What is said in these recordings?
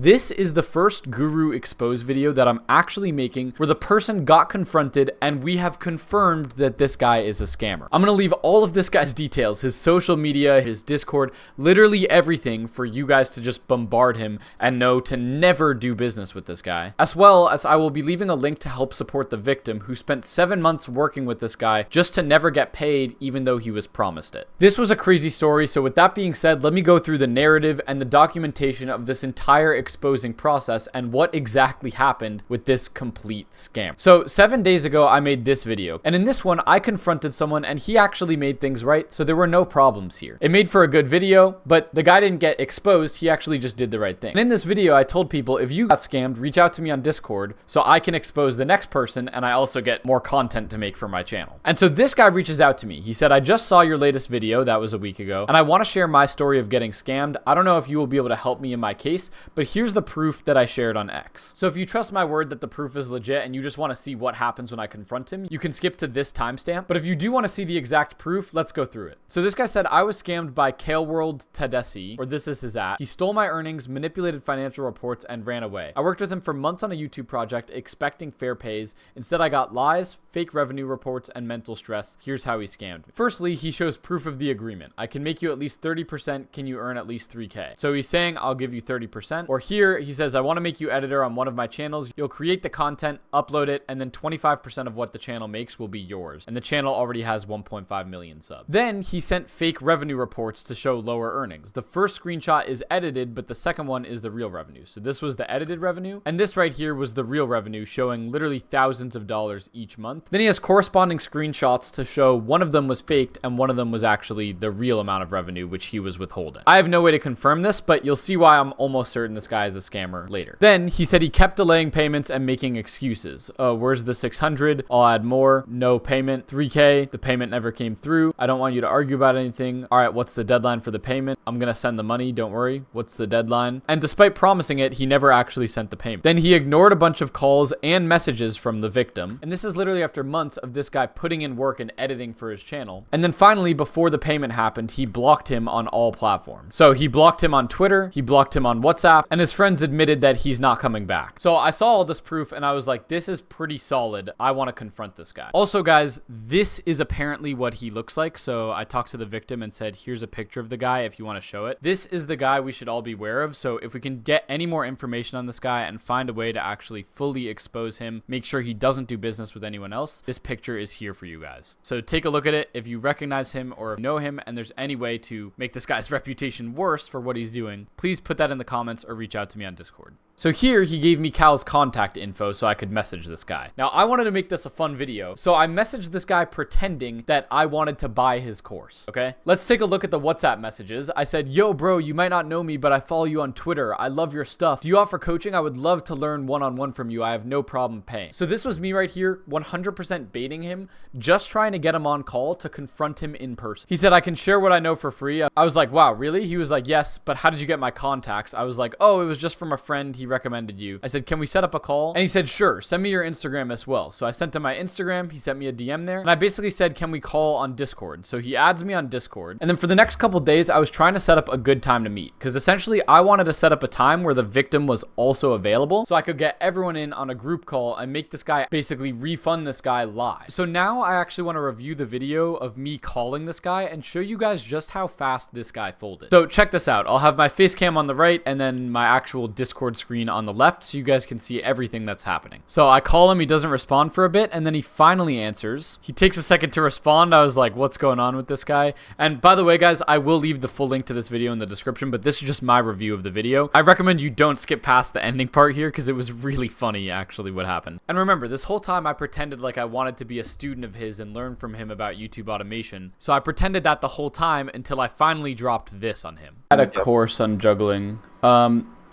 This is the first Guru Expose video that I'm actually making where the person got confronted and we have confirmed that this guy is a scammer. I'm gonna leave all of this guy's details, his social media, his Discord, literally everything for you guys to just bombard him and know to never do business with this guy. As well as I will be leaving a link to help support the victim who spent 7 months working with this guy just to never get paid even though he was promised it. This was a crazy story, so with that being said, let me go through the narrative and the documentation of this entire exposing process and what exactly happened with this complete scam. So 7 days ago, I made this video, and in this one, I confronted someone and he actually made things right, so there were no problems here. It made for a good video, but the guy didn't get exposed, he actually just did the right thing. And in this video, I told people, if you got scammed, reach out to me on Discord so I can expose the next person and I also get more content to make for my channel. And so this guy reaches out to me. He said, I just saw your latest video, that was a week ago, and I want to share my story of getting scammed. I don't know if you will be able to help me in my case, but here's the proof that I shared on X. So if you trust my word that the proof is legit and you just want to see what happens when I confront him, you can skip to this timestamp. But if you do want to see the exact proof, let's go through it. So this guy said, I was scammed by qalewoldtadesse, or this is his at. He stole my earnings, manipulated financial reports, and ran away. I worked with him for months on a YouTube project expecting fair pays. Instead, I got lies, fake revenue reports, and mental stress. Here's how he scammed me. Firstly, he shows proof of the agreement. I can make you at least 30%. Can you earn at least 3K? So he's saying, I'll give you 30%. Or here, he says, I want to make you editor on one of my channels. You'll create the content, upload it, and then 25% of what the channel makes will be yours. And the channel already has 1.5 million subs. Then he sent fake revenue reports to show lower earnings. The first screenshot is edited, but the second one is the real revenue. So this was the edited revenue, and this right here was the real revenue, showing literally thousands of dollars each month. Then he has corresponding screenshots to show one of them was faked and one of them was actually the real amount of revenue which he was withholding. I have no way to confirm this, but you'll see why I'm almost certain this guy is a scammer later. Then he said he kept delaying payments and making excuses. Where's the 600? I'll add more. No payment. 3K. The payment never came through. I don't want you to argue about anything. All right, what's the deadline for the payment? I'm gonna send the money. Don't worry. What's the deadline? And despite promising it, he never actually sent the payment. Then he ignored a bunch of calls and messages from the victim. And this is literally after months of this guy putting in work and editing for his channel. And then finally, before the payment happened, he blocked him on all platforms. So he blocked him on Twitter, he blocked him on WhatsApp, and his friends admitted that he's not coming back. So I saw all this proof and I was like, this is pretty solid. I want to confront this guy. Also, guys, this is apparently what he looks like. So I talked to the victim and said, here's a picture of the guy if you want to show it. This is the guy we should all be aware of. So if we can get any more information on this guy and find a way to actually fully expose him, make sure he doesn't do business with anyone else, this picture is here for you guys. So take a look at it. If you recognize him or know him and there's any way to make this guy's reputation worse for what he's doing, please put that in the comments or reach out to me on Discord. So here he gave me Cal's contact info so I could message this guy. Now I wanted to make this a fun video, so I messaged this guy pretending that I wanted to buy his course, okay? Let's take a look at the WhatsApp messages. I said, yo bro, you might not know me, but I follow you on Twitter. I love your stuff. Do you offer coaching? I would love to learn one-on-one from you. I have no problem paying. So this was me right here, 100% baiting him, just trying to get him on call to confront him in person. He said, I can share what I know for free. I was like, wow, really? He was like, yes, but how did you get my contacts? I was like, oh, it was just from a friend. He recommended you. I said, can we set up a call? And he said, sure, send me your Instagram as well. So I sent him my Instagram. He sent me a DM there. And I basically said, can we call on Discord? So he adds me on Discord. And then for the next couple days, I was trying to set up a good time to meet because essentially I wanted to set up a time where the victim was also available so I could get everyone in on a group call and make this guy basically refund this guy live. So now I actually want to review the video of me calling this guy and show you guys just how fast this guy folded. So check this out. I'll have my face cam on the right and then my actual Discord screen on the left so you guys can see everything that's happening. So I call him, he doesn't respond for a bit, and then he finally answers. He takes a second to respond. I was like, what's going on with this guy? And by the way, guys, I will leave the full link to this video in the description, but this is just my review of the video. I recommend you don't skip past the ending part here because it was really funny, actually, what happened. And remember, this whole time I pretended like I wanted to be a student of his and learn from him about YouTube automation. So I pretended that the whole time until I finally dropped this on him. I had a course on juggling.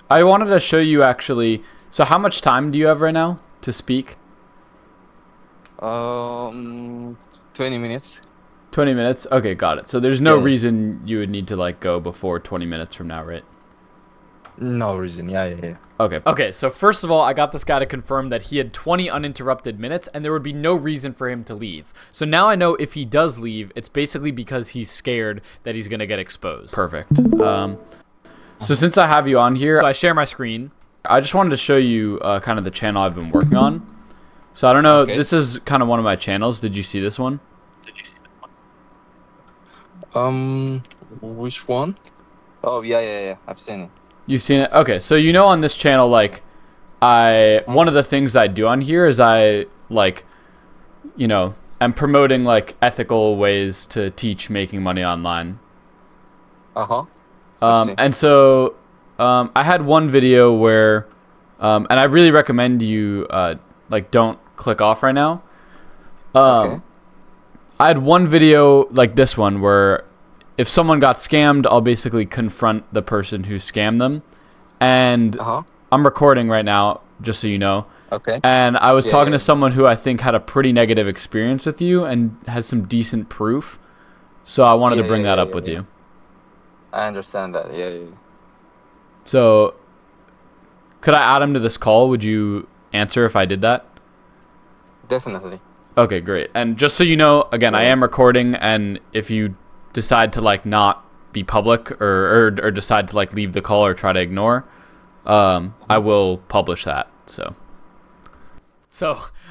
I wanted to show you actually. So how much time do you have right now to speak? 20 minutes. 20 minutes? Okay, got it. So there's no reason you would need to like go before 20 minutes from now, right? No reason. Yeah. Okay, so first of all, I got this guy to confirm that he had 20 uninterrupted minutes and there would be no reason for him to leave. So now I know if he does leave, it's basically because he's scared that he's going to get exposed. Perfect. So since I have you on here, so I share my screen. I just wanted to show you kind of the channel I've been working on. So I don't know, Okay. this is kind of one of my channels. Did you see this one? Which one? Oh, yeah. I've seen it. You've seen it? Okay, so you know on this channel, like, one of the things I do on here is I, like, you know, I'm promoting, like, ethical ways to teach making money online. Uh-huh. I see. And so I had one video where, and I really recommend you, like, don't click off right now. Okay. I had one video like this one where if someone got scammed, I'll basically confront the person who scammed them. And Uh-huh. I'm recording right now, just so you know. Okay. And I was Yeah, talking yeah. to someone who I think had a pretty negative experience with you and has some decent proof. So I wanted to bring that up with you. I understand that. Yeah. So could I add him to this call? Would you answer if I did that? Definitely. Okay, great. And just so you know, again, I am recording, and if you decide to like not be public or decide to like leave the call or try to ignore, I will publish that. So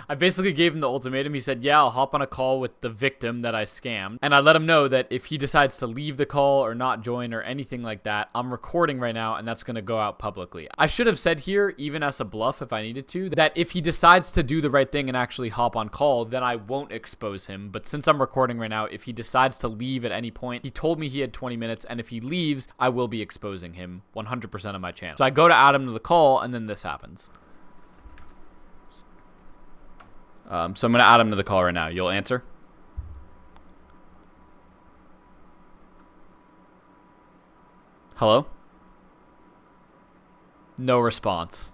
I basically gave him the ultimatum. He said, yeah, I'll hop on a call with the victim that I scammed. And I let him know that if he decides to leave the call or not join or anything like that, I'm recording right now and that's going to go out publicly. I should have said here, even as a bluff if I needed to, that if he decides to do the right thing and actually hop on call, then I won't expose him. But since I'm recording right now, if he decides to leave at any point, he told me he had 20 minutes. And if he leaves, I will be exposing him 100% of my channel. So I go to add him to the call and then this happens. So I'm going to add him to the call right now. You'll answer? Hello? No response.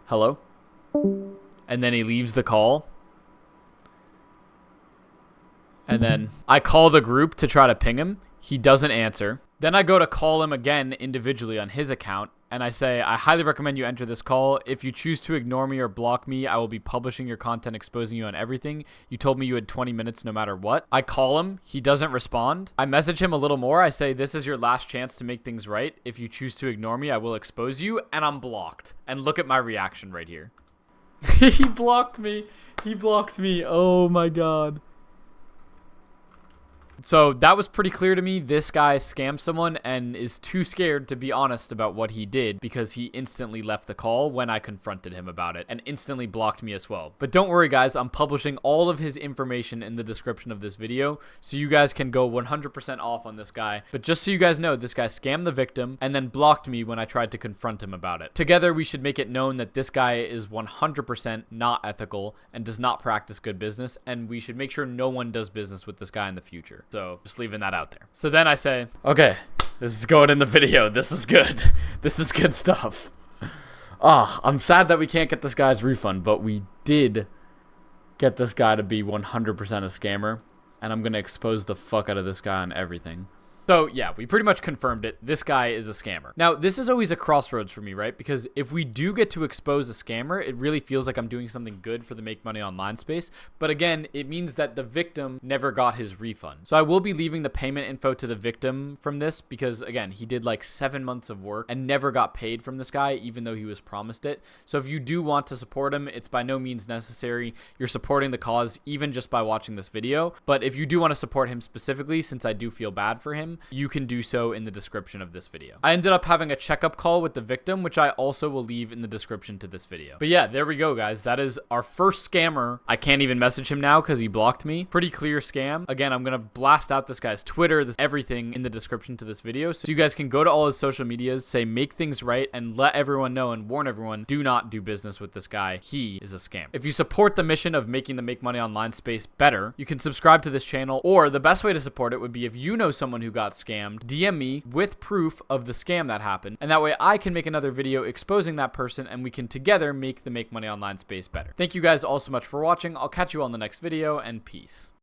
Hello? And then he leaves the call. And then I call the group to try to ping him. He doesn't answer. Then I go to call him again individually on his account. And I say, I highly recommend you enter this call. If you choose to ignore me or block me, I will be publishing your content, exposing you on everything. You told me you had 20 minutes no matter what. I call him. He doesn't respond. I message him a little more. I say, this is your last chance to make things right. If you choose to ignore me, I will expose you. And I'm blocked. And look at my reaction right here. He blocked me. He blocked me. Oh my God. So that was pretty clear to me. This guy scammed someone and is too scared to be honest about what he did because he instantly left the call when I confronted him about it and instantly blocked me as well. But don't worry guys, I'm publishing all of his information in the description of this video so you guys can go 100% off on this guy. But just so you guys know, this guy scammed the victim and then blocked me when I tried to confront him about it. Together we should make it known that this guy is 100% not ethical and does not practice good business, and we should make sure no one does business with this guy in the future. So just leaving that out there. So then I say, okay, this is going in the video. This is good. This is good stuff. I'm sad that we can't get this guy's refund, but we did get this guy to be 100% a scammer, and I'm going to expose the fuck out of this guy on everything. So yeah, we pretty much confirmed it. This guy is a scammer. Now, this is always a crossroads for me, right? Because if we do get to expose a scammer, it really feels like I'm doing something good for the Make Money Online space. But again, it means that the victim never got his refund. So I will be leaving the payment info to the victim from this because, again, he did like 7 months of work and never got paid from this guy, even though he was promised it. So if you do want to support him, it's by no means necessary. You're supporting the cause even just by watching this video. But if you do want to support him specifically, since I do feel bad for him, you can do so in the description of this video. I ended up having a checkup call with the victim, which I also will leave in the description to this video. But yeah, there we go, guys. That is our first scammer. I can't even message him now because he blocked me. Pretty clear scam. Again, I'm going to blast out this guy's Twitter, everything in the description to this video. So you guys can go to all his social medias, say make things right, and let everyone know and warn everyone, do not do business with this guy. He is a scam. If you support the mission of making the Make Money Online space better, you can subscribe to this channel, or the best way to support it would be if you know someone who got scammed, DM me with proof of the scam that happened, and that way I can make another video exposing that person and we can together make the Make Money Online space better. Thank you guys all so much for watching. I'll catch you on the next video, and peace.